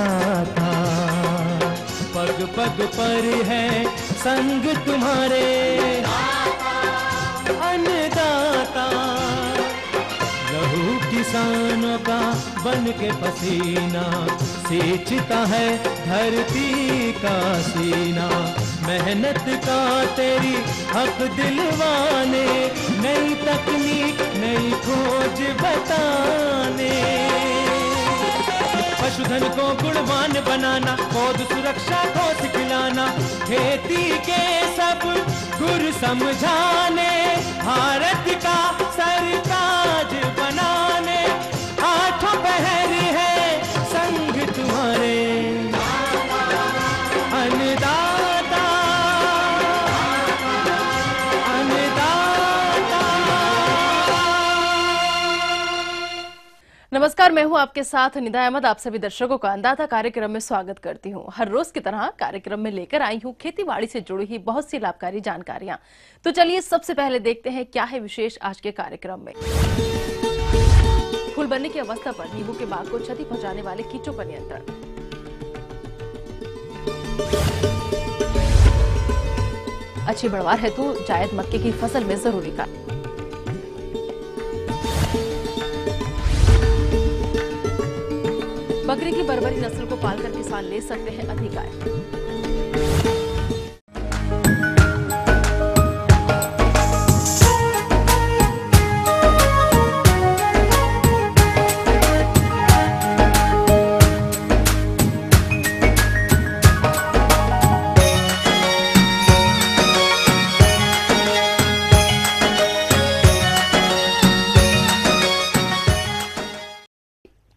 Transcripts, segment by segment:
दाता, पग पग पर है संग तुम्हारे अन्नदाता। लहू किसानों का बन के पसीना सींचता है धरती का सीना। मेहनत का तेरी हक दिलवाने, नई तकनीक नई खोज बताने। पशुधन को गुणवान बनाना, पौध सुरक्षा को सिखलाना, खेती के सब गुर समझाने, भारत का सरताज बनाने। आठों पहर है संग तुम्हारे अन्नदाता, अन्नदाता। नमस्कार, मैं हूं आपके साथ निदा अहमद। आप सभी दर्शकों का अन्नदाता कार्यक्रम में स्वागत करती हूं। हर रोज की तरह कार्यक्रम में लेकर आई हूं खेतीबाड़ी से जुड़ी हुई बहुत सी लाभकारी जानकारियां। तो चलिए सबसे पहले देखते हैं क्या है विशेष आज के कार्यक्रम में। फूल बनने की अवस्था पर नींबू के बाग को क्षति पहुंचाने वाले कीटों का नियंत्रण। अच्छी बढ़वार हेतु जायद मक्के की फसल में जरूरी कार्य। बकरी की बर्बरी नस्ल को पालकर किसान ले सकते हैं अधिक आय।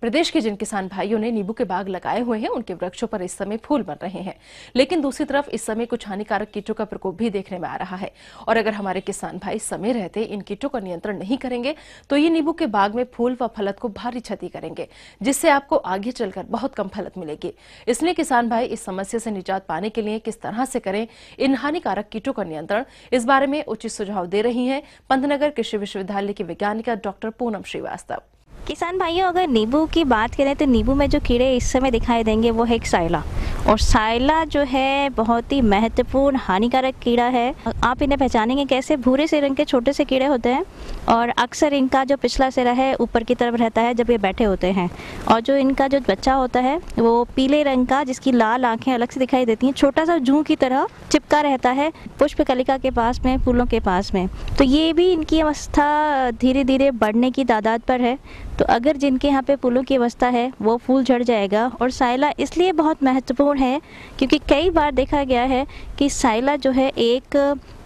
प्रदेश के जिन किसान भाइयों ने नींबू के बाग लगाए हुए हैं, उनके वृक्षों पर इस समय फूल बन रहे हैं, लेकिन दूसरी तरफ इस समय कुछ हानिकारक कीटों का प्रकोप भी देखने में आ रहा है। और अगर हमारे किसान भाई समय रहते इन कीटों का नियंत्रण नहीं करेंगे तो ये नींबू के बाग में फूल व फलत को भारी क्षति करेंगे, जिससे आपको आगे चलकर बहुत कम फलत मिलेगी। इसलिए किसान भाई इस समस्या से निजात पाने के लिए किस तरह से करें इन हानिकारक कीटों का नियंत्रण, इस बारे में उचित सुझाव दे रही है पंतनगर कृषि विश्वविद्यालय की वैज्ञानिका डॉक्टर पूनम श्रीवास्तव। किसान भाइयों, अगर नींबू की बात करें तो नींबू में जो कीड़े इस समय दिखाई देंगे वो है एक साइला। और साइला जो है बहुत ही महत्वपूर्ण हानिकारक कीड़ा है। आप इन्हें पहचानेंगे कैसे? भूरे से रंग के छोटे से कीड़े होते हैं और अक्सर इनका जो पिछला सिरा है ऊपर की तरफ रहता है जब ये बैठे होते हैं। और जो इनका जो बच्चा होता है वो पीले रंग का, जिसकी लाल आंखें अलग से दिखाई देती हैं, छोटा सा जूं की तरह चिपका रहता है पुष्प कलिका के पास में, फूलों के पास में। तो ये भी इनकी अवस्था धीरे धीरे बढ़ने की तादाद पर है। तो अगर जिनके यहाँ पे फूलों की अवस्था है वो फूल झड़ जाएगा। और साइला इसलिए बहुत महत्वपूर्ण है क्योंकि कई बार देखा गया है कि साइला जो है एक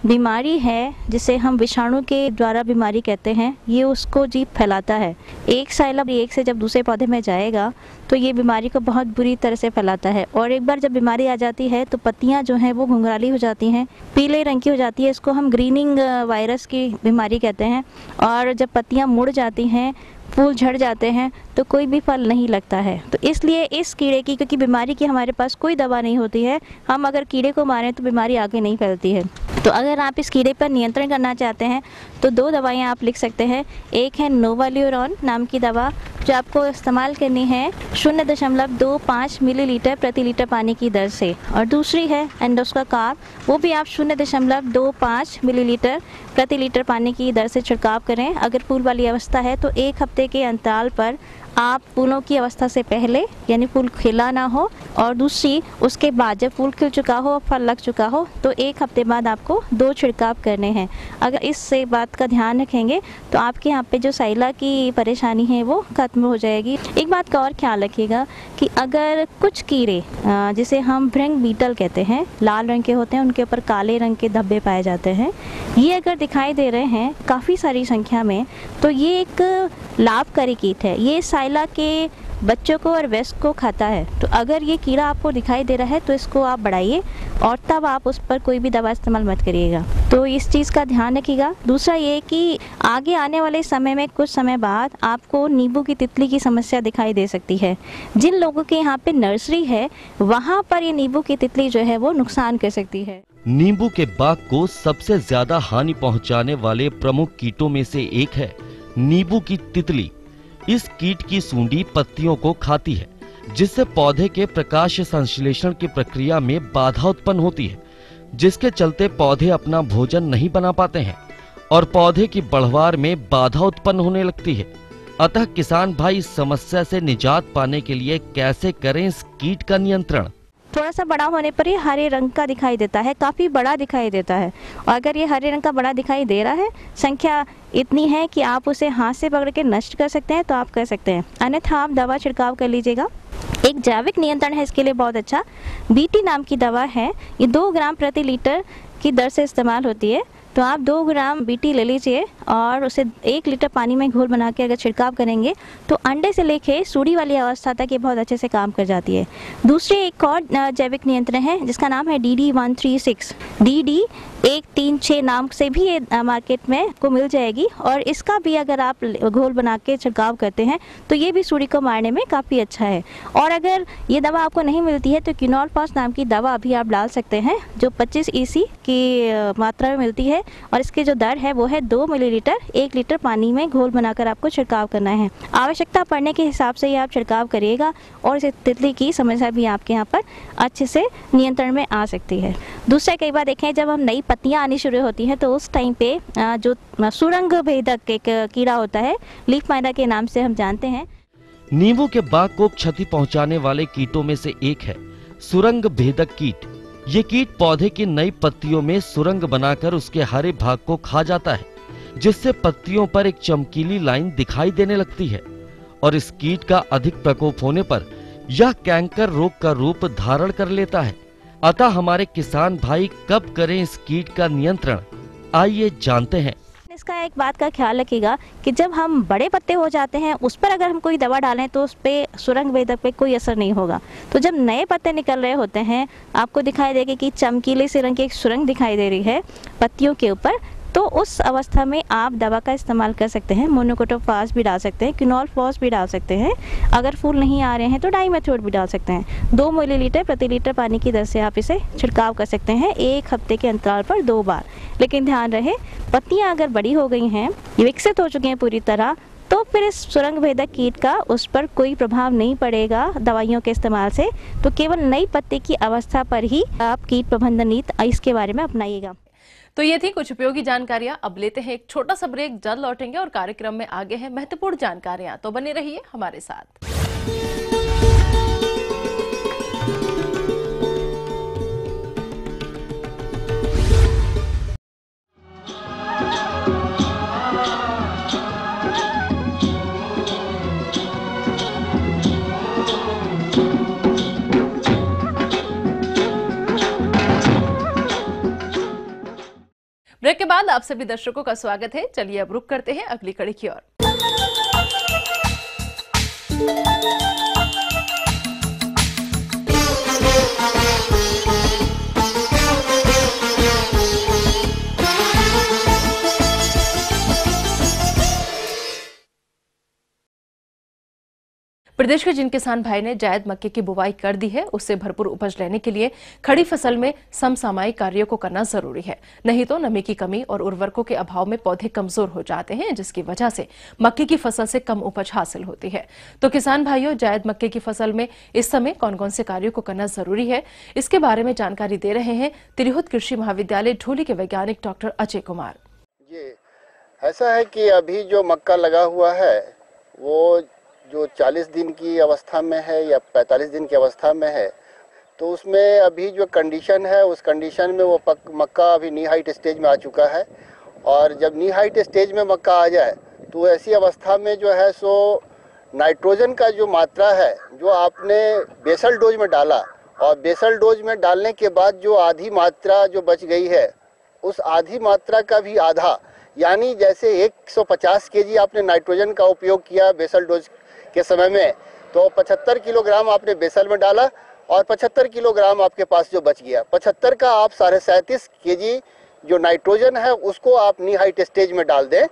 बीमारी है जिसे हम विषाणु के द्वारा बीमारी कहते हैं। ये उसको जीव फैलाता है। एक साइला एक से जब दूसरे पौधे में जाएगा तो ये बीमारी को बहुत बुरी तरह से फैलाता है। और एक बार जब बीमारी आ जाती है तो पत्तियां जो हैं वो घुंघराली हो जाती हैं, पीले रंग की हो जाती है। इसको हम ग्रीनिंग वायरस की बीमारी कहते हैं। और जब पत्तियां मुड़ जाती हैं, फूल झड़ जाते हैं, तो कोई भी फल नहीं लगता है। तो इसलिए इस कीड़े की, क्योंकि बीमारी की हमारे पास कोई दवा नहीं होती है, हम अगर कीड़े को मारें तो बीमारी आगे नहीं फैलती है। तो अगर आप इस कीड़े पर नियंत्रण करना चाहते हैं तो दो दवाइयाँ आप लिख सकते हैं। एक है नोवाल्यूरॉन नाम की दवा, जो आपको इस्तेमाल करनी है 0.25 मिलीलीटर प्रति लीटर पानी की दर से। और दूसरी है एंडोस्कार्ब, वो भी आप 0.25 मिलीलीटर प्रति लीटर पानी की दर से छिड़काव करें। अगर फूल वाली अवस्था है तो 1 हफ्ते के अंतराल पर आप फूलों की अवस्था से पहले, यानी फूल खिला ना हो, और दूसरी उसके बाद जब फूल खिल चुका हो, फल लग चुका हो, तो 1 हफ्ते बाद आपको 2 छिड़काव करने हैं। अगर इस बात का ध्यान रखेंगे तो आपके यहाँ पे जो साइला की परेशानी है वो खत्म हो जाएगी। एक बात का और ख्याल रखिएगा कि अगर कुछ कीड़े जिसे हम भृंग बीटल कहते हैं, लाल रंग के होते हैं, उनके ऊपर काले रंग के धब्बे पाए जाते हैं, ये अगर दिखाई दे रहे हैं काफ़ी सारी संख्या में, तो ये एक लाभकारी कीट है। ये साइला के बच्चों को और वयस्क को खाता है। तो अगर ये कीड़ा आपको दिखाई दे रहा है तो इसको आप बढ़ाइए और तब आप उस पर कोई भी दवा इस्तेमाल मत करिएगा। तो इस चीज़ का ध्यान रखिएगा। दूसरा ये कि आगे आने वाले समय में कुछ समय बाद आपको नींबू की तितली की समस्या दिखाई दे सकती है। जिन लोगों के यहाँ पे नर्सरी है वहाँ पर ये नींबू की तितली जो है वो नुकसान कर सकती है। नींबू के बाग को सबसे ज्यादा हानि पहुँचाने वाले प्रमुख कीटों में से एक है नींबू की तितली। इस कीट की सूंडी पत्तियों को खाती है, जिससे पौधे के प्रकाश संश्लेषण की प्रक्रिया में बाधा उत्पन्न होती है, जिसके चलते पौधे अपना भोजन नहीं बना पाते हैं और पौधे की बढ़वार में बाधा उत्पन्न होने लगती है। अतः किसान भाई इस समस्या से निजात पाने के लिए कैसे करें इस कीट का नियंत्रण। थोड़ा सा बड़ा होने पर ये हरे रंग का दिखाई देता है, काफ़ी बड़ा दिखाई देता है। और अगर ये हरे रंग का बड़ा दिखाई दे रहा है, संख्या इतनी है कि आप उसे हाथ से पकड़ के नष्ट कर सकते हैं, तो आप कर सकते हैं, अन्यथा आप दवा छिड़काव कर लीजिएगा। एक जैविक नियंत्रण है इसके लिए बहुत अच्छा, बीटी नाम की दवा है। ये 2 ग्राम प्रति लीटर की दर से इस्तेमाल होती है। तो आप 2 ग्राम बीटी ले लीजिए और उसे 1 लीटर पानी में घोल बना के अगर छिड़काव करेंगे तो अंडे से लेके सूढ़ी वाली अवस्था तक ये बहुत अच्छे से काम कर जाती है। दूसरी एक और जैविक नियंत्रण है जिसका नाम है DD136। DD136 नाम से भी ये मार्केट में को मिल जाएगी और इसका भी अगर आप घोल बना के छिड़काव करते हैं तो ये भी सूढ़ी को मारने में काफ़ी अच्छा है। और अगर ये दवा आपको नहीं मिलती है तो क्विनोल-फॉस नाम की दवा भी आप डाल सकते हैं जो 25 EC की मात्रा में मिलती है और इसकी जो दर है वो है 2 मिलीलीटर 1 लीटर पानी में घोल बनाकर आपको छिड़काव करना है। आवश्यकता पड़ने के हिसाब से ही आप छिड़काव करिएगा और इस तितली की समस्या भी आपके यहाँ पर अच्छे से नियंत्रण में आ सकती है। दूसरा, कई बार देखें जब हम नई पत्तियाँ आनी शुरू होती हैं तो उस टाइम पे जो सुरंग भेदक एक कीड़ा होता है, लीफ माइनर के नाम से हम जानते हैं। नींबू के बाग को क्षति पहुंचाने वाले कीटों में से एक है सुरंग भेदक कीट। ये कीट पौधे की नई पत्तियों में सुरंग बनाकर उसके हरे भाग को खा जाता है, जिससे पत्तियों पर एक चमकीली लाइन दिखाई देने लगती है और इस कीट का अधिक प्रकोप होने पर यह कैंकर रोग का रूप धारण कर लेता है। अतः हमारे किसान भाई कब करें इस कीट का नियंत्रण, आइए जानते हैं। इसका एक बात का ख्याल रखिएगा कि जब हम बड़े पत्ते हो जाते हैं उस पर अगर हम कोई दवा डालें तो उस पर सुरंग भेदक पे कोई असर नहीं होगा। तो जब नए पत्ते निकल रहे होते हैं आपको दिखाई देगा कि चमकीले से रंग की एक सुरंग दिखाई दे रही है पत्तियों के ऊपर, तो उस अवस्था में आप दवा का इस्तेमाल कर सकते हैं। मोनोक्रोटोफास भी डाल सकते हैं, क्विनोल-फॉस भी डाल सकते हैं। अगर फूल नहीं आ रहे हैं तो डाइमेथोड भी डाल सकते हैं। 2 मिलीलीटर प्रति लीटर पानी की दर से आप इसे छिड़काव कर सकते हैं 1 हफ्ते के अंतराल पर 2 बार। लेकिन ध्यान रहे, पत्तियां अगर बड़ी हो गई हैं, ये विकसित हो चुकी हैं पूरी तरह, तो फिर इस सुरंग भेदक कीट का उस पर कोई प्रभाव नहीं पड़ेगा दवाइयों के इस्तेमाल से। तो केवल नई पत्ती की अवस्था पर ही आप कीट प्रबंधन नीति इसके बारे में अपनाइएगा। तो ये थी कुछ उपयोगी जानकारियां। अब लेते हैं एक छोटा सा ब्रेक, जल्द लौटेंगे और कार्यक्रम में आगे हैं महत्वपूर्ण जानकारियां, तो बने रहिए हमारे साथ। ब्रेक के बाद आप सभी दर्शकों का स्वागत है। चलिए अब रुक करते हैं अगली कड़ी की ओर। प्रदेश के जिन किसान भाई ने जायद मक्के की बुवाई कर दी है, उससे भरपूर उपज लेने के लिए खड़ी फसल में समसामयिक कार्यों को करना जरूरी है। नहीं तो नमी की कमी और उर्वरकों के अभाव में पौधे कमजोर हो जाते हैं, जिसकी वजह से मक्के की फसल से कम उपज हासिल होती है। तो किसान भाइयों, जायद मक्के की फसल में इस समय कौन कौन से कार्यों को करना जरूरी है, इसके बारे में जानकारी दे रहे हैं तिरहुत कृषि महाविद्यालय ढोली के वैज्ञानिक डॉक्टर अजय कुमार। ये ऐसा है कि अभी जो मक्का लगा हुआ है वो जो 40 दिन की अवस्था में है या 45 दिन की अवस्था में है, तो उसमें अभी जो कंडीशन है उस कंडीशन में वो मक्का अभी नी हाइट स्टेज में आ चुका है। और जब नी हाइट स्टेज में मक्का आ जाए तो ऐसी अवस्था में जो है सो नाइट्रोजन का जो मात्रा है जो आपने बेसल डोज में डाला और बेसल डोज में डालने के बाद जो आधी मात्रा जो बच गई है उस आधी मात्रा का भी आधा, यानी जैसे 150 केजी आपने नाइट्रोजन का उपयोग किया बेसल डोज के समय में, तो 75 किलोग्राम आपने बेसल में डाला और 75 किलोग्राम आपके पास जो बच गया, 75 का आप 37.5 केजी जो नाइट्रोजन है उसको आप नी हाइट स्टेज में डाल दें।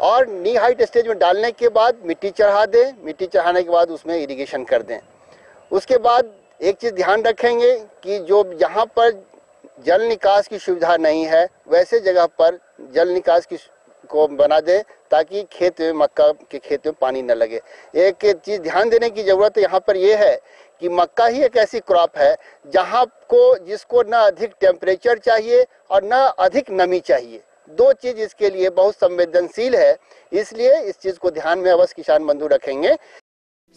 और नी हाइट स्टेज में डालने के बाद मिट्टी चढ़ा दें। मिट्टी चढ़ाने के बाद उसमें इरिगेशन कर दें। उसके बाद एक चीज़ ध्यान रखेंगे कि जो यहाँ पर जल निकास की सुविधा नहीं है वैसे जगह पर जल निकास की को बना दें ताकि खेत में, मक्का के खेत में पानी न लगे। एक चीज़ ध्यान देने की ज़रूरत यहाँ पर यह है कि मक्का ही एक ऐसी क्रॉप है जिसको न अधिक टेम्परेचर चाहिए और न अधिक नमी चाहिए। दो चीज़ इसके लिए बहुत संवेदनशील है, इसलिए इस चीज़ को ध्यान में अवश्य किसान बंधु रखेंगे।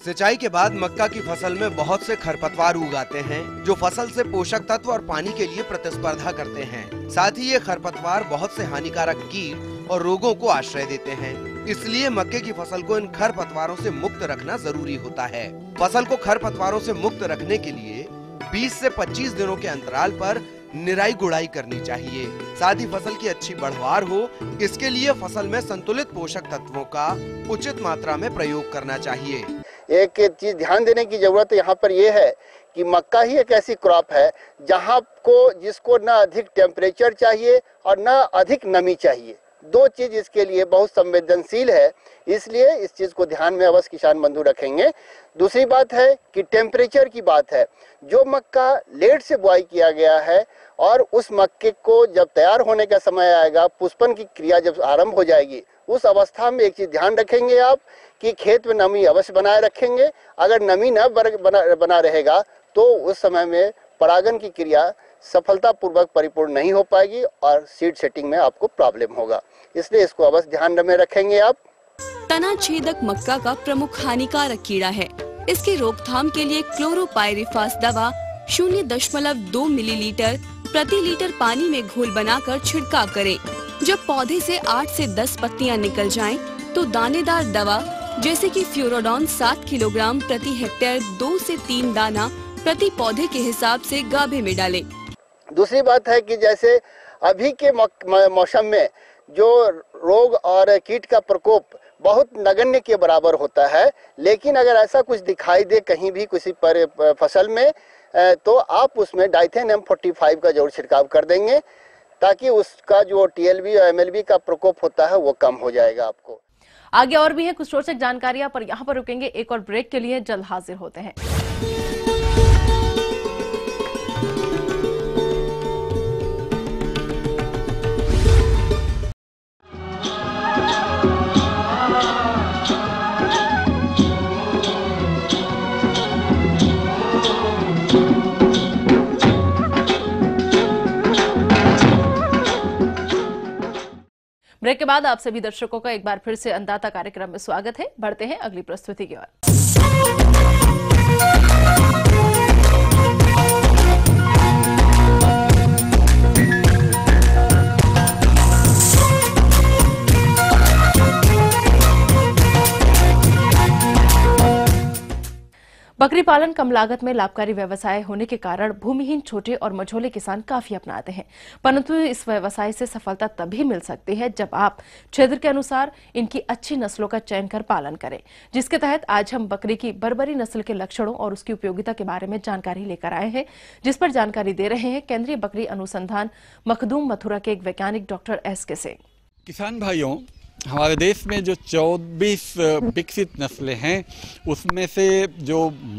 सिंचाई के बाद मक्का की फसल में बहुत से खरपतवार उग आते हैं जो फसल से पोषक तत्व और पानी के लिए प्रतिस्पर्धा करते हैं। साथ ही ये खरपतवार बहुत से हानिकारक कीट और रोगों को आश्रय देते हैं। इसलिए मक्के की फसल को इन खरपतवारों से मुक्त रखना जरूरी होता है। फसल को खरपतवारों से मुक्त रखने के लिए 20 से 25 दिनों के अंतराल पर निराई गुड़ाई करनी चाहिए। साथ ही फसल की अच्छी बढ़वार हो, इसके लिए फसल में संतुलित पोषक तत्वों का उचित मात्रा में प्रयोग करना चाहिए। एक चीज ध्यान देने की जरूरत यहाँ पर यह है कि मक्का ही एक ऐसी क्रॉप है जिसको न अधिक टेम्परेचर चाहिए और न अधिक नमी चाहिए। दो चीज इसके लिए बहुत संवेदनशील है, इसलिए इस चीज को ध्यान में अवश्य किसान बंधु रखेंगे। दूसरी बात है कि टेम्परेचर की बात है। जो मक्का लेट से बुआई किया गया है और उस मक्के को जब तैयार होने का समय आएगा, पुष्पन की क्रिया जब आरंभ हो जाएगी, उस अवस्था में एक चीज ध्यान रखेंगे आप कि खेत में नमी अवश्य बनाए रखेंगे। अगर नमी न बना रहेगा तो उस समय में परागन की क्रिया सफलतापूर्वक परिपूर्ण नहीं हो पाएगी और सीड सेटिंग में आपको प्रॉब्लम होगा। इसलिए इसको अवश्य ध्यान में रखेंगे आप। तना छेदक मक्का का प्रमुख हानिकारक कीड़ा है। इसकी रोकथाम के लिए क्लोरोपाइरिफास दवा 0.2 मिलीलीटर प्रति लीटर पानी में घोल बनाकर छिड़काव करें। जब पौधे से 8 से 10 पत्तियां निकल जाएं, तो दानेदार दवा जैसे कि फ्यूरोडॉन 7 किलोग्राम प्रति हेक्टेयर 2 से 3 दाना प्रति पौधे के हिसाब से गाभे में डालें। दूसरी बात है कि जैसे अभी के मौसम में जो रोग और कीट का प्रकोप बहुत नगण्य के बराबर होता है, लेकिन अगर ऐसा कुछ दिखाई दे कहीं भी किसी पर फसल में, तो आप उसमें डाइथेन M45 का जरूर छिड़काव कर देंगे ताकि उसका जो TLB और MLB का प्रकोप होता है वो कम हो जाएगा। आपको आगे और भी है कुछ रोचक जानकारियां, पर यहाँ पर रुकेंगे एक और ब्रेक के लिए। जल्द हाजिर होते हैं। ब्रेक के बाद आप सभी दर्शकों का एक बार फिर से अन्नदाता कार्यक्रम में स्वागत है। बढ़ते हैं अगली प्रस्तुति की ओर। बकरी पालन कम लागत में लाभकारी व्यवसाय होने के कारण भूमिहीन छोटे और मझोले किसान काफी अपनाते हैं, परंतु इस व्यवसाय से सफलता तभी मिल सकती है जब आप क्षेत्र के अनुसार इनकी अच्छी नस्लों का चयन कर पालन करें, जिसके तहत आज हम बकरी की बर्बरी नस्ल के लक्षणों और उसकी उपयोगिता के बारे में जानकारी लेकर आए हैं, जिस पर जानकारी दे रहे हैं केंद्रीय बकरी अनुसंधान मखदूम मथुरा के एक वैज्ञानिक डॉक्टर S.K. सिंह। किसान भाइयों, हमारे देश में जो 24 विकसित नस्लें हैं उसमें से जो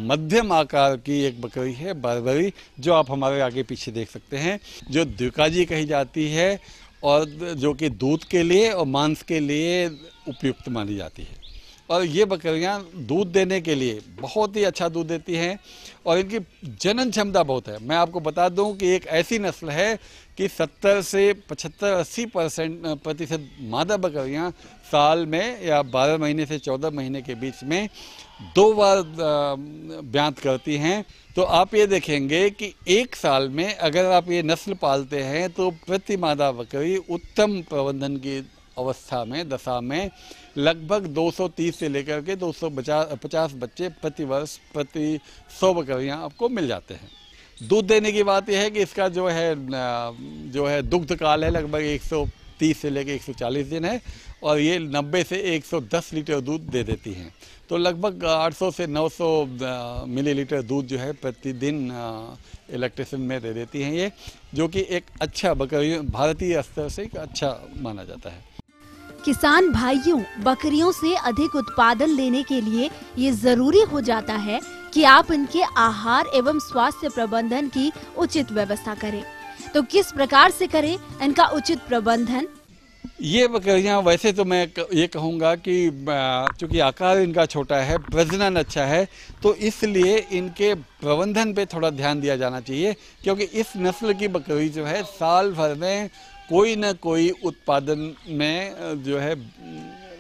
मध्यम आकार की एक बकरी है बर्बरी, जो आप हमारे आगे पीछे देख सकते हैं, जो द्विकाजी कही जाती है और जो कि दूध के लिए और मांस के लिए उपयुक्त मानी जाती है। और ये बकरियां दूध देने के लिए बहुत ही अच्छा दूध देती हैं और इनकी जनन क्षमता बहुत है। मैं आपको बता दूं कि एक ऐसी नस्ल है कि 70 से 75-80% मादा बकरियां साल में या 12 महीने से 14 महीने के बीच में 2 बार ब्यात करती हैं। तो आप ये देखेंगे कि एक साल में अगर आप ये नस्ल पालते हैं तो प्रति मादा बकरी उत्तम प्रबंधन की अवस्था में दशा में लगभग 230 से लेकर के 250 बच्चे प्रति वर्ष प्रति 100 बकरियां आपको मिल जाते हैं। दूध देने की बात यह है कि इसका जो है दुग्ध काल है लगभग 130 से लेकर 140 दिन है और ये 90 से 110 लीटर दूध दे देती हैं। तो लगभग 800 से 900 मिलीलीटर दूध जो है प्रतिदिन इलेक्ट्रिशियन में दे देती हैं ये, जो कि एक अच्छा बकरी भारतीय स्तर से एक अच्छा माना जाता है। किसान भाइयों, बकरियों से अधिक उत्पादन लेने के लिए ये जरूरी हो जाता है कि आप इनके आहार एवं स्वास्थ्य प्रबंधन की उचित व्यवस्था करें। तो किस प्रकार से करें इनका उचित प्रबंधन? ये बकरियां वैसे तो मैं ये कहूँगा कि चूँकि आकार इनका छोटा है, प्रजनन अच्छा है, तो इसलिए इनके प्रबंधन पे थोड़ा ध्यान दिया जाना चाहिए, क्योंकि इस नस्ल की बकरी जो है साल भर में कोई न कोई उत्पादन में जो है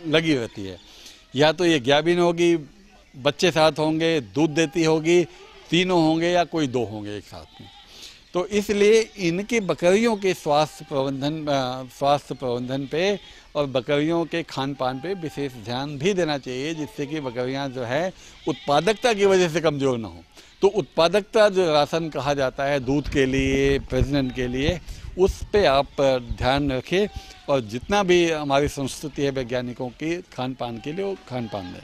लगी रहती है। या तो ये गाभिन होगी, बच्चे साथ होंगे, दूध देती होगी, तीनों होंगे या कोई दो होंगे एक साथ में। तो इसलिए इनकी बकरियों के स्वास्थ्य प्रबंधन पे और बकरियों के खान पान पे विशेष ध्यान भी देना चाहिए, जिससे कि बकरियां जो है उत्पादकता की वजह से कमज़ोर ना हो। तो उत्पादकता जो राशन कहा जाता है दूध के लिए, प्रजनन के लिए, उस पे आप ध्यान रखें और जितना भी हमारी संस्कृति है वैज्ञानिकों की खान पान के लिए वो खान पान दें।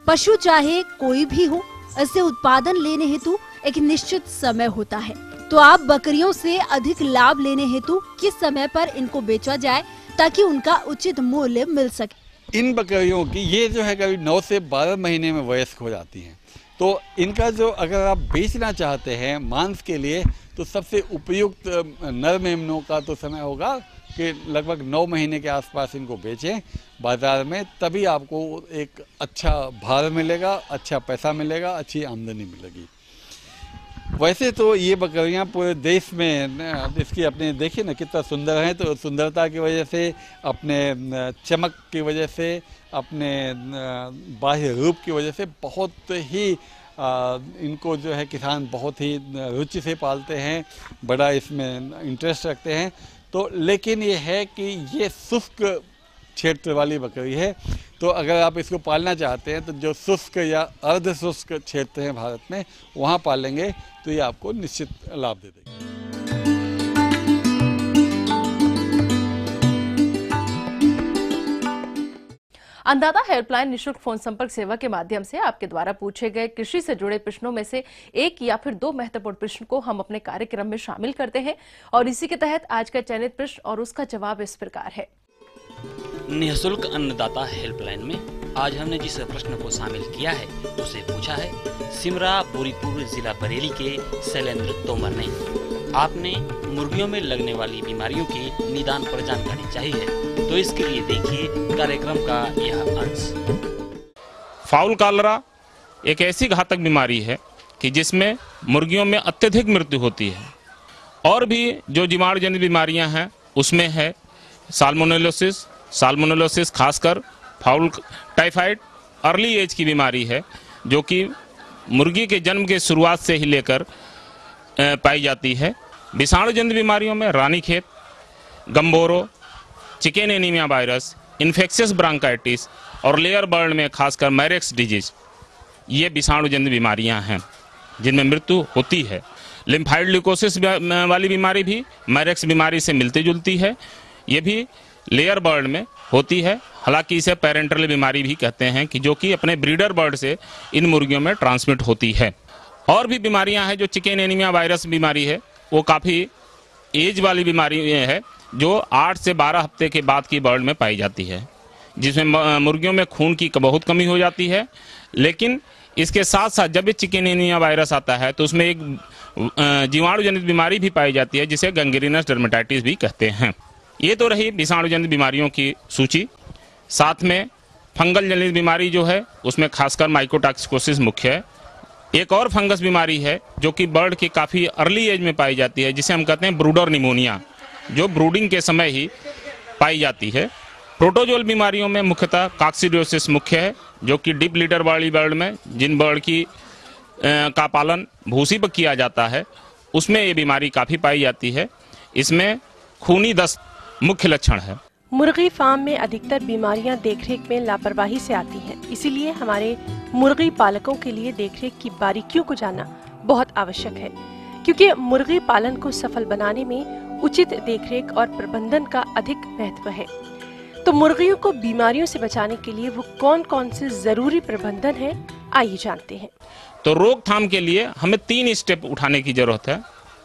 पशु चाहे कोई भी हो, इससे उत्पादन लेने हेतु एक निश्चित समय होता है। तो आप बकरियों से अधिक लाभ लेने हेतु किस समय पर इनको बेचा जाए ताकि उनका उचित मूल्य मिल सके? इन बकरियों की ये जो है कभी 9 से 12 महीने में वयस्क हो जाती हैं। तो इनका जो अगर आप बेचना चाहते हैं मांस के लिए, तो सबसे उपयुक्त नर मेमनों का तो समय होगा कि लगभग 9 महीने के आसपास इनको बेचें बाज़ार में, तभी आपको एक अच्छा भाव मिलेगा, अच्छा पैसा मिलेगा, अच्छी आमदनी मिलेगी। वैसे तो ये बकरियां पूरे देश में इसकी अपने देखिए ना कितना सुंदर है, तो सुंदरता की वजह से, अपने चमक की वजह से, अपने बाह्य रूप की वजह से बहुत ही इनको जो है किसान बहुत ही रुचि से पालते हैं, बड़ा इसमें इंटरेस्ट रखते हैं। तो लेकिन ये है कि ये शुष्क क्षेत्र वाली बकरी है, तो अगर आप इसको पालना चाहते हैं तो जो शुष्क या अर्ध शुष्क क्षेत्र हैं भारत में, वहाँ पालेंगे तो ये आपको निश्चित लाभ दे देगी। अन्नदाता हेल्पलाइन निःशुल्क फोन संपर्क सेवा के माध्यम से आपके द्वारा पूछे गए कृषि से जुड़े प्रश्नों में से एक या फिर 2 महत्वपूर्ण प्रश्न को हम अपने कार्यक्रम में शामिल करते हैं और इसी के तहत आज का चयनित प्रश्न और उसका जवाब इस प्रकार है। निःशुल्क अन्नदाता हेल्पलाइन में आज हमने जिस प्रश्न को शामिल किया है उसे पूछा है सिमरा बोरीपुर जिला बरेली के शैलेंद्र तोमर ने। आपने मुर्गियों में लगने वाली बीमारियों के निदान पर जानकारी चाहिए, तो इसके लिए देखिए कार्यक्रम का यह अंश। फाउल कॉलरा एक ऐसी घातक बीमारी है कि जिसमें मुर्गियों में अत्यधिक मृत्यु होती है। और भी जो जीवाणु जनित बीमारियां हैं उसमें है साल्मोनेलोसिस खासकर फाउल टाइफाइड अर्ली एज की बीमारी है, जो कि मुर्गी के जन्म के शुरुआत से ही लेकर पाई जाती है। विषाणु जनित बीमारियों में Ranikhet, gumboro, chicken anaemia virus, infectious bronchitis और लेयर बर्ड में खासकर मैरेक्स डिजीज, ये विषाणु जनित बीमारियां हैं जिनमें मृत्यु होती है। लिम्फाइड ल्यूकोसिस वाली बीमारी भी मैरेक्स बीमारी से मिलती जुलती है, ये भी लेयर बर्ड में होती है। हालांकि इसे पेरेंटल बीमारी भी कहते हैं कि जो कि अपने ब्रीडर बर्ड से इन मुर्गियों में ट्रांसमिट होती है। और भी बीमारियां हैं, जो चिकन एनीमिया वायरस बीमारी है वो काफ़ी एज वाली बीमारी है, जो 8 से 12 हफ्ते के बाद की बर्ड में पाई जाती है, जिसमें मुर्गियों में खून की बहुत कमी हो जाती है। लेकिन इसके साथ साथ जब ये चिकन एनीमिया वायरस आता है तो उसमें एक जीवाणु जनित बीमारी भी पाई जाती है, जिसे गैंग्रीनस डर्मेटाइटिस भी कहते हैं। ये तो रही विषाणु जनित बीमारियों की सूची। साथ में फंगल जनित बीमारी जो है उसमें खासकर माइकोटॉक्सिकोसिस मुख्य है। एक और फंगस बीमारी है जो कि बर्ड की काफ़ी अर्ली एज में पाई जाती है, जिसे हम कहते हैं ब्रूडर निमोनिया, जो ब्रूडिंग के समय ही पाई जाती है। प्रोटोजोल बीमारियों में मुख्यतः कॉक्सिडियोसिस मुख्य है, जो कि डीप लीटर वाली बर्ड में जिन बर्ड की का पालन भूसी पर किया जाता है उसमें ये बीमारी काफ़ी पाई जाती है। इसमें खूनी दस्त मुख्य लक्षण है। मुर्गी फार्म में अधिकतर बीमारियां देखरेख में लापरवाही से आती हैं, इसीलिए हमारे मुर्गी पालकों के लिए देखरेख की बारीकियों को जानना बहुत आवश्यक है, क्योंकि मुर्गी पालन को सफल बनाने में उचित देखरेख और प्रबंधन का अधिक महत्व है। तो मुर्गियों को बीमारियों से बचाने के लिए वो कौन कौन से जरूरी प्रबंधन है, आइए जानते हैं। तो रोकथाम के लिए हमें 3 स्टेप उठाने की जरूरत है।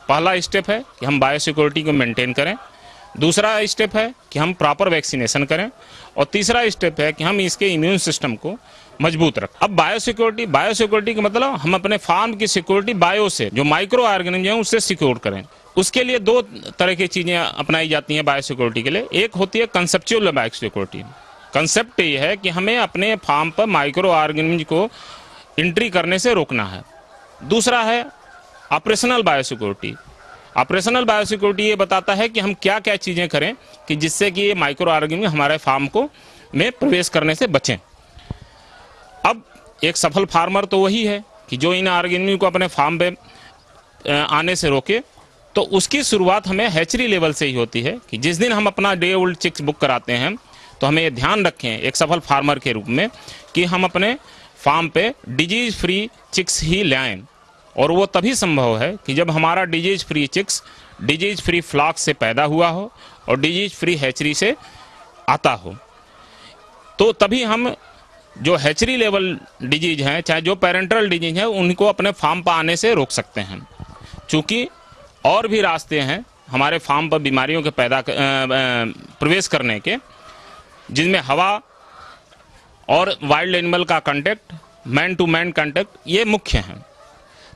पहला स्टेप है कि हम बायोसिक्योरिटी को मेंटेन करें, दूसरा स्टेप है कि हम प्रॉपर वैक्सीनेशन करें, और तीसरा स्टेप है कि हम इसके इम्यून सिस्टम को मजबूत रखें। अब बायोसिक्योरिटी का मतलब हम अपने फार्म की सिक्योरिटी बायो से, जो माइक्रो ऑर्गेनिज्म है, उससे सिक्योर करें। उसके लिए दो तरह की चीजें अपनाई जाती हैं बायोसिक्योरिटी के लिए। एक होती है कंसेप्चुअल बायोसिक्योरिटी। कंसेप्ट ये है कि हमें अपने फार्म पर माइक्रो ऑर्गेनिज्म को एंट्री करने से रोकना है। दूसरा है ऑपरेशनल बायोसिक्योरिटी। ऑपरेशनल बायोसिक्योरिटी ये बताता है कि हम क्या क्या चीजें करें कि जिससे कि ये माइक्रो ऑर्गेनिज्म हमारे फार्म को में प्रवेश करने से बचें। अब एक सफल फार्मर तो वही है कि जो इन ऑर्गेनिज्म को अपने फार्म पे आने से रोके। तो उसकी शुरुआत हमें हैचरी लेवल से ही होती है कि जिस दिन हम अपना डे ओल्ड चिक्स बुक कराते हैं तो हमें ये ध्यान रखें एक सफल फार्मर के रूप में कि हम अपने फार्म पे डिजीज फ्री चिक्स ही ले आएं। और वो तभी संभव है कि जब हमारा disease free chicks disease free flock से पैदा हुआ हो और डिजीज फ्री हैचरी से आता हो। तो तभी हम जो हैचरी लेवल डिजीज हैं, चाहे जो पेरेंटल डिजीज हैं, उनको अपने फार्म पर आने से रोक सकते हैं। चूँकि और भी रास्ते हैं हमारे फार्म पर बीमारियों के प्रवेश करने के, जिनमें हवा और वाइल्ड एनिमल का contact, man to man contact, ये मुख्य हैं।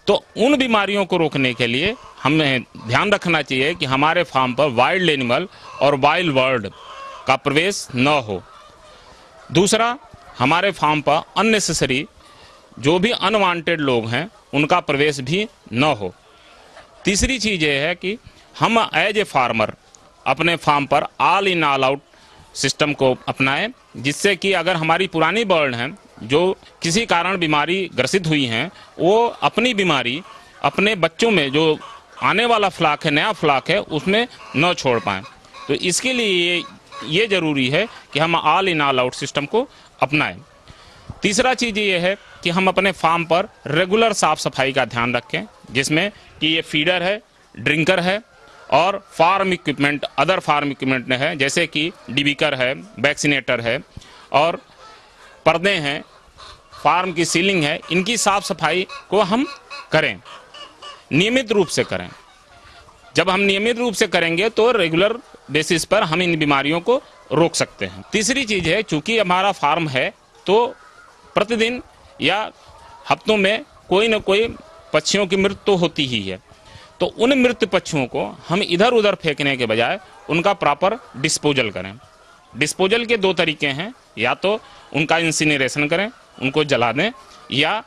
तो उन बीमारियों को रोकने के लिए हमें ध्यान रखना चाहिए कि हमारे फार्म पर वाइल्ड एनिमल और वाइल्ड बर्ड का प्रवेश न हो। दूसरा, हमारे फार्म पर अननेसेसरी जो भी अनवांटेड लोग हैं उनका प्रवेश भी न हो। तीसरी चीज़ ये है कि हम एज ए फार्मर अपने फार्म पर all in all out system को अपनाएं, जिससे कि अगर हमारी पुरानी बर्ड हैं जो किसी कारण बीमारी ग्रसित हुई हैं, वो अपनी बीमारी अपने बच्चों में जो आने वाला फ्लॉक है, नया फ्लॉक है, उसमें न छोड़ पाएं। तो इसके लिए ये ज़रूरी है कि हम all in all out system को अपनाएं। तीसरा चीज़ ये है कि हम अपने फार्म पर रेगुलर साफ सफाई का ध्यान रखें, जिसमें कि ये फीडर है, ड्रिंकर है और farm equipment, other farm equipment है, जैसे कि डिबिकर है, वैक्सीनेटर है और पर्दे हैं, फार्म की सीलिंग है। इनकी साफ सफाई को हम करें, नियमित रूप से करें। जब हम नियमित रूप से करेंगे तो रेगुलर बेसिस पर हम इन बीमारियों को रोक सकते हैं। तीसरी चीज़ है, चूंकि हमारा फार्म है तो प्रतिदिन या हफ्तों में कोई न कोई पक्षियों की मृत्यु तो होती ही है। तो उन मृत पक्षियों को हम इधर उधर फेंकने के बजाय उनका प्रॉपर डिस्पोजल करें। डिस्पोजल के दो तरीके हैं, या तो उनका इंसिनरेशन करें, उनको जला दें, या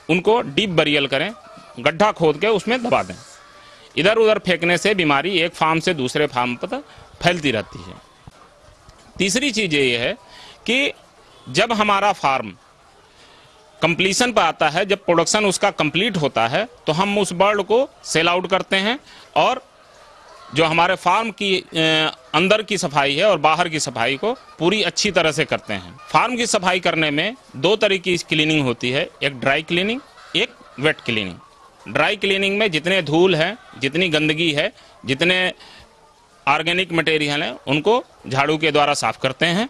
उनको डीप बरियल करें, गड्ढा खोद के उसमें दबा दें। इधर उधर फेंकने से बीमारी एक फार्म से दूसरे फार्म पर फैलती रहती है। तीसरी चीज़ ये है कि जब हमारा फार्म कंप्लीशन पर आता है, जब प्रोडक्शन उसका कंप्लीट होता है, तो हम उस बर्ड को सेल आउट करते हैं और जो हमारे फार्म की अंदर की सफाई है और बाहर की सफाई को पूरी अच्छी तरह से करते हैं। फार्म की सफाई करने में दो तरह की क्लीनिंग होती है, एक ड्राई क्लीनिंग, एक वेट क्लीनिंग। ड्राई क्लीनिंग में जितने धूल है, जितनी गंदगी है, जितने ऑर्गेनिक मटेरियल हैं, उनको झाड़ू के द्वारा साफ करते हैं।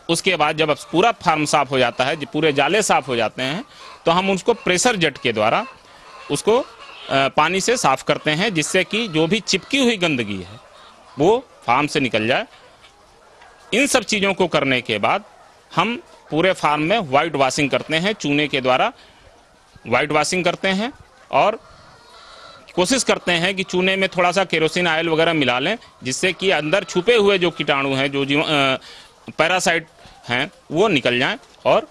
उसके बाद जब पूरा फार्म साफ हो जाता है, पूरे जाले साफ हो जाते हैं, तो हम उसको प्रेशर जेट के द्वारा उसको पानी से साफ करते हैं, जिससे कि जो भी चिपकी हुई गंदगी है वो फार्म से निकल जाए। इन सब चीज़ों को करने के बाद हम पूरे फार्म में वाइट वॉशिंग करते हैं, चूने के द्वारा वाइट वॉशिंग करते हैं और कोशिश करते हैं कि चूने में थोड़ा सा केरोसिन ऑयल वगैरह मिला लें, जिससे कि अंदर छुपे हुए जो कीटाणु हैं, जो पैरासाइट हैं, वो निकल जाएं और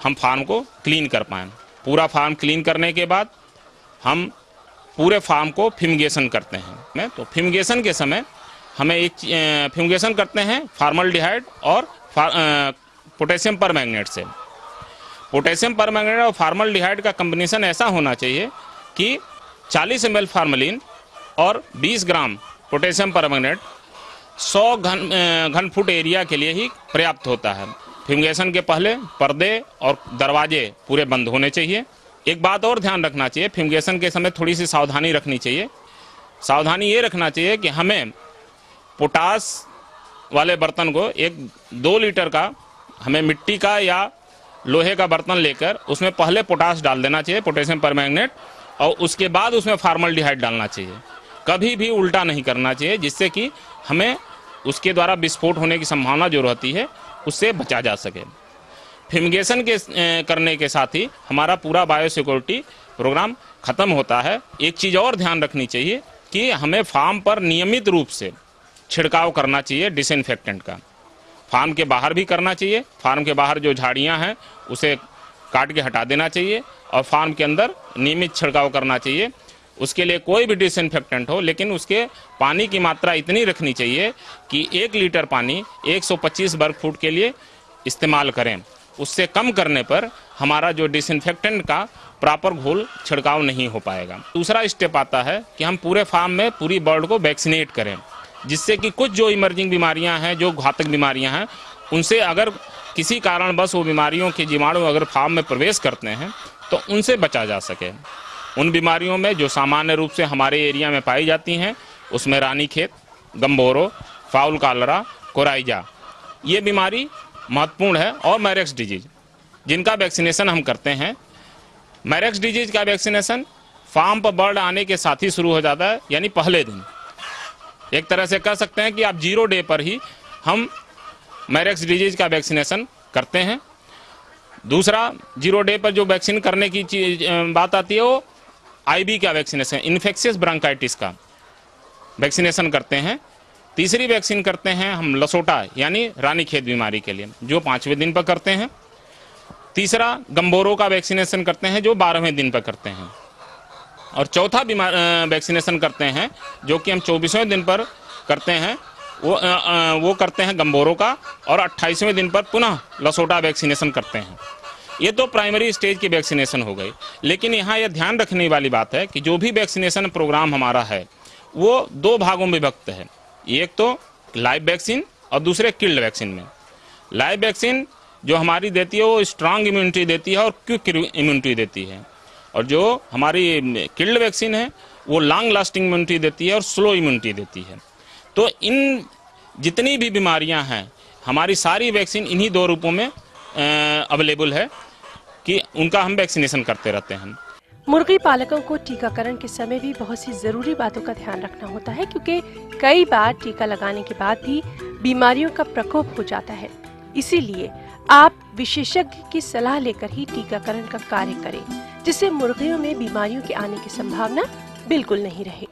हम फार्म को क्लीन कर पाएँ। पूरा फार्म क्लीन करने के बाद हम पूरे फार्म को फ्यूमिगेशन करते हैं। तो फ्यूमिगेशन के समय हमें एक फ्यूमिगेशन करते हैं फॉर्मल्डिहाइड और पोटेशियम परमैंगनेट से। पोटेशियम परमैंगनेट और फॉर्मल्डिहाइड का कॉम्बिनेशन ऐसा होना चाहिए कि 40 ml फॉर्मलिन और 20 ग्राम पोटेशियम परमैंगनेट 100 घन फुट एरिया के लिए ही पर्याप्त होता है। फ्यूमिगेशन के पहले पर्दे और दरवाजे पूरे बंद होने चाहिए। एक बात और ध्यान रखना चाहिए, फ्यूमिगेशन के समय थोड़ी सी सावधानी रखनी चाहिए। सावधानी ये रखना चाहिए कि हमें पोटास वाले बर्तन को 1-2 लीटर का हमें मिट्टी का या लोहे का बर्तन लेकर उसमें पहले पोटास डाल देना चाहिए, पोटेशियम परमैंगनेट, और उसके बाद उसमें फॉर्मल्डिहाइड डालना चाहिए। कभी भी उल्टा नहीं करना चाहिए, जिससे कि हमें उसके द्वारा विस्फोट होने की संभावना जो रहती है उससे बचा जा सके। फ्यूमिगेशन के करने के साथ ही हमारा पूरा बायोसिक्योरिटी प्रोग्राम ख़त्म होता है। एक चीज़ और ध्यान रखनी चाहिए कि हमें फार्म पर नियमित रूप से छिड़काव करना चाहिए डिसइंफेक्टेंट का। फार्म के बाहर भी करना चाहिए, फार्म के बाहर जो झाड़ियां हैं उसे काट के हटा देना चाहिए और फार्म के अंदर नियमित छिड़काव करना चाहिए। उसके लिए कोई भी डिसइंफेक्टेंट हो, लेकिन उसके पानी की मात्रा इतनी रखनी चाहिए कि 1 लीटर पानी 125 वर्ग फुट के लिए इस्तेमाल करें। उससे कम करने पर हमारा जो डिसइंफेक्टेंट का प्रॉपर घोल छिड़काव नहीं हो पाएगा। दूसरा स्टेप आता है कि हम पूरे फार्म में पूरी बर्ड को वैक्सीनेट करें, जिससे कि कुछ जो इमर्जिंग बीमारियां हैं, जो घातक बीमारियां हैं, उनसे अगर किसी कारणवश वो बीमारियों के जीवाणु अगर फार्म में प्रवेश करते हैं तो उनसे बचा जा सके। उन बीमारियों में जो सामान्य रूप से हमारे एरिया में पाई जाती हैं उसमें रानीखेत, गम्बोरो, फाउल कॉलरा, कोराइजा, ये बीमारी महत्वपूर्ण है, और मैरेक्स डिजीज जिनका वैक्सीनेशन हम करते हैं। मैरेक्स डिजीज का वैक्सीनेशन फार्म पर बर्ड आने के साथ ही शुरू हो जाता है, यानी पहले दिन। एक तरह से कह सकते हैं कि आप 0 डे पर ही हम मैरेक्स डिजीज का वैक्सीनेशन करते हैं। दूसरा 0 डे पर जो वैक्सीन करने की बात आती है वो आईबी का वैक्सीनेशन, इन्फेक्शियस ब्रोंकाइटिस का वैक्सीनेशन करते हैं। तीसरी वैक्सीन करते हैं हम लसोटा यानी रानीखेत बीमारी के लिए, जो 5वें दिन पर करते हैं। तीसरा गम्बोरो का वैक्सीनेशन करते हैं, जो 12वें दिन पर करते हैं। और चौथा वैक्सीनेशन करते हैं जो कि हम 24वें दिन पर करते हैं, वो करते हैं गम्बोरो का, और 28वें दिन पर पुनः लसोटा वैक्सीनेशन करते हैं। ये तो प्राइमरी स्टेज की वैक्सीनेशन हो गई। लेकिन यहाँ यह ध्यान रखने वाली बात है कि जो भी वैक्सीनेशन प्रोग्राम हमारा है वो 2 भागों में विभक्त है। एक तो लाइव वैक्सीन और दूसरे किल्ड वैक्सीन में। लाइव वैक्सीन जो हमारी देती है वो स्ट्रांग इम्यूनिटी देती है और क्विक इम्यूनिटी देती है, और जो हमारी किल्ड वैक्सीन है वो लॉन्ग लास्टिंग इम्यूनिटी देती है और स्लो इम्यूनिटी देती है। तो इन जितनी भी बीमारियां हैं हमारी सारी वैक्सीन इन्हीं 2 रूपों में अवेलेबल है कि उनका हम वैक्सीनेशन करते रहते हैं। मुर्गी पालकों को टीकाकरण के समय भी बहुत सी जरूरी बातों का ध्यान रखना होता है, क्योंकि कई बार टीका लगाने के बाद भी बीमारियों का प्रकोप हो जाता है। इसीलिए आप विशेषज्ञ की सलाह लेकर ही टीकाकरण का कार्य करें, जिससे मुर्गियों में बीमारियों के आने की संभावना बिल्कुल नहीं रहे।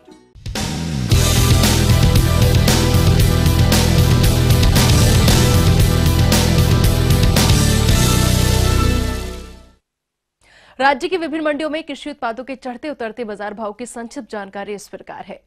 राज्य की विभिन्न मंडियों में कृषि उत्पादों के चढ़ते उतरते बाजार भाव की संक्षिप्त जानकारी इस प्रकार है।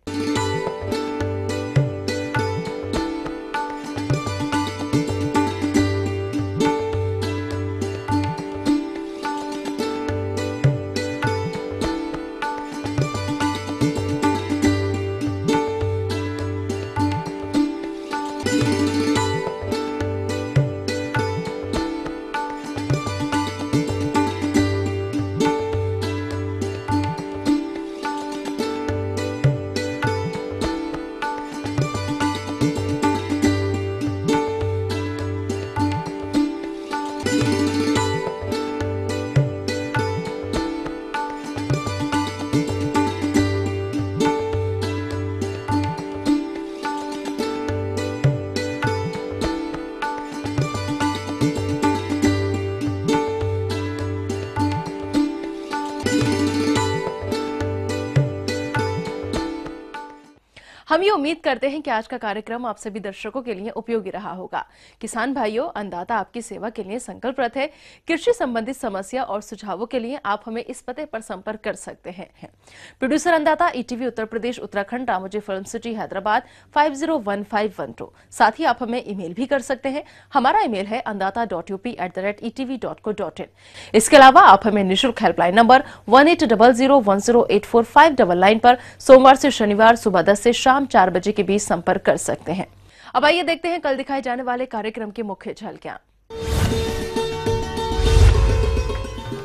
हम ये उम्मीद करते हैं कि आज का कार्यक्रम आप सभी दर्शकों के लिए उपयोगी रहा होगा। किसान भाइयों, अन्नदाता आपकी सेवा के लिए संकल्परत है। कृषि संबंधित समस्या और सुझावों के लिए आप हमें इस पते पर संपर्क कर सकते हैं। प्रोड्यूसर अन्नदाता, ETV Uttar Pradesh Uttarakhand, Ramoji film city, Hyderabad 501512। साथ ही आप हमें ईमेल भी कर सकते हैं। हमारा ईमेल है annadata.up@etv.co.in। इसके अलावा आप हमें निःशुल्क हेल्पलाइन नंबर 180010845999 पर सोमवार से शनिवार सुबह 10 से शाम 4 बजे के बीच संपर्क कर सकते हैं। अब आइए देखते हैं कल दिखाए जाने वाले कार्यक्रम की मुख्य झलकियां।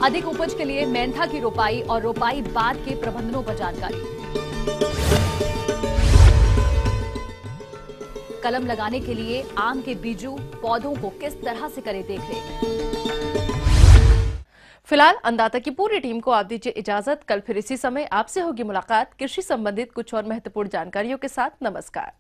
अधिक उपज के लिए मेंथा की रोपाई और रोपाई बाद के प्रबंधनों पर जानकारी। कलम लगाने के लिए आम के बीजों पौधों को किस तरह से करें देखरेख। फिलहाल अन्नदाता की पूरी टीम को आप दीजिए इजाजत। कल फिर इसी समय आपसे होगी मुलाकात कृषि संबंधित कुछ और महत्वपूर्ण जानकारियों के साथ। नमस्कार।